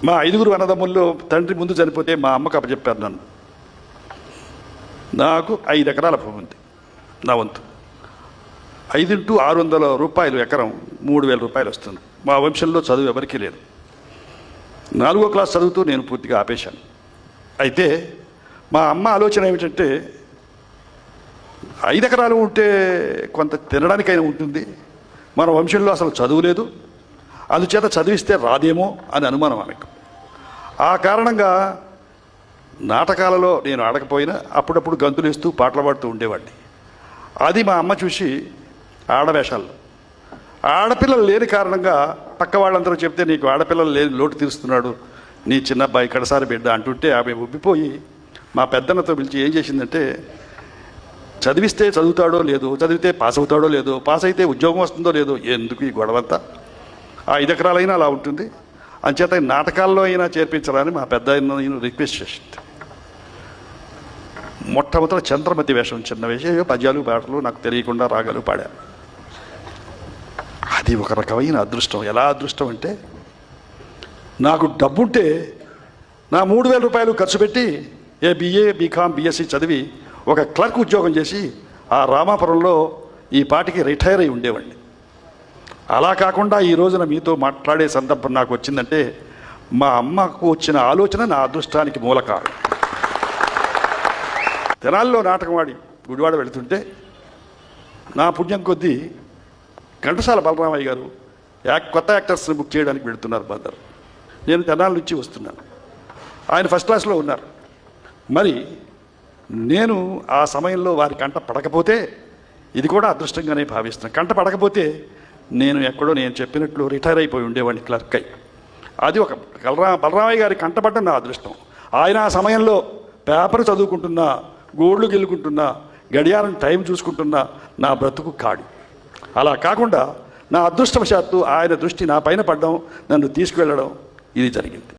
మా 5 అన్నదమ్ముల్లో తండ్రి ముందు చనిపోతే మా అమ్మకు అప్పచెప్పారు నన్ను. నాకు 5 ఎకరాల భూమి ఉంది, నా వంతు. 5x600 రూపాయలు ఎకరం, 3000 రూపాయలు వస్తుంది. మా వంశంలో చదువు ఎవరికీ లేదు. 4వ క్లాస్ చదువుతూ నేను పూర్తిగా ఆపేశాను. అయితే మా అమ్మ ఆలోచన ఏమిటంటే, 5 ఎకరాలు ఉంటే కొంత తినడానికైనా ఉంటుంది, మన వంశంలో అసలు చదువు లేదు, అందుచేత చదివిస్తే రాదేమో అని అనుమానం ఆమెకు. ఆ కారణంగా నాటకాలలో నేను ఆడకపోయినా అప్పుడప్పుడు గంతులేస్తూ పాటలు పాడుతూ ఉండేవాడిని. అది మా అమ్మ చూసి ఆడవేషాల్లో ఆడపిల్లలు లేని కారణంగా పక్క వాళ్ళందరూ చెప్తే, నీకు ఆడపిల్లలు లేని లోటు తీరుస్తున్నాడు నీ చిన్న అబ్బాయి కడసారి బిడ్డ అంటుంటే ఆమె ఉబ్బిపోయి మా పెద్దన్నతో పిలిచి ఏం చేసిందంటే, చదివిస్తే చదువుతాడో లేదో, చదివితే పాస్ అవుతాడో లేదో, పాస్ అయితే ఉద్యోగం వస్తుందో లేదో, ఎందుకు ఈ గొడవంతా, ఆ 5 ఎకరాలైనా అలా ఉంటుంది, అంచేత నాటకాల్లో అయినా చేర్పించాలని మా పెద్ద రిక్వెస్ట్ చేసింది. మొట్టమొదటి చంద్రమతి వేషం, చిన్న వేషం, పద్యాలు పాటలు నాకు తెలియకుండా రాగాలు పాడాను. అది ఒక రకమైన అదృష్టం. ఎలా అదృష్టం అంటే, నాకు డబ్బుంటే నా 3000 రూపాయలు ఖర్చు పెట్టి BA BCom BSc చదివి ఒక క్లర్క్ ఉద్యోగం చేసి ఆ రామాపురంలో ఈ పాటికి రిటైర్ అయి ఉండేవాడిని. అలా కాకుండా ఈ రోజున మీతో మాట్లాడే సందర్భం నాకు వచ్చిందంటే, మా అమ్మకు వచ్చిన ఆలోచన నా అదృష్టానికి మూలకారణం. తెనాలిలో నాటకం ఆడి గుడివాడ వెళుతుంటే నా పుణ్యం కొద్దీ ఘంటసాల బలరామయ్య గారు కొత్త యాక్టర్స్ని బుక్ చేయడానికి వెళుతున్నారు బందరు. నేను తెనాలి నుంచి వస్తున్నాను, ఆయన ఫస్ట్ క్లాస్లో ఉన్నారు. మరి నేను ఆ సమయంలో వారి కంట పడకపోతే, ఇది కూడా అదృష్టంగానే భావిస్తున్నాను, కంట పడకపోతే నేను ఎక్కడో నేను చెప్పినట్లు రిటైర్ అయిపోయి ఉండేవాడిని క్లర్క్ అయి. అది ఒక బలరామయ్య గారి కంటపడ్డ నా అదృష్టం. ఆయన ఆ సమయంలో పేపర్ చదువుకుంటున్నా, గోళ్ళు గెలుకుంటున్నా, గడియారం టైం చూసుకుంటున్నా నా బ్రతుకు కాడి. అలా కాకుండా నా అదృష్టవశాత్తు ఆయన దృష్టి నా పైన పడడం, నన్ను తీసుకువెళ్ళడం, ఇది జరిగింది.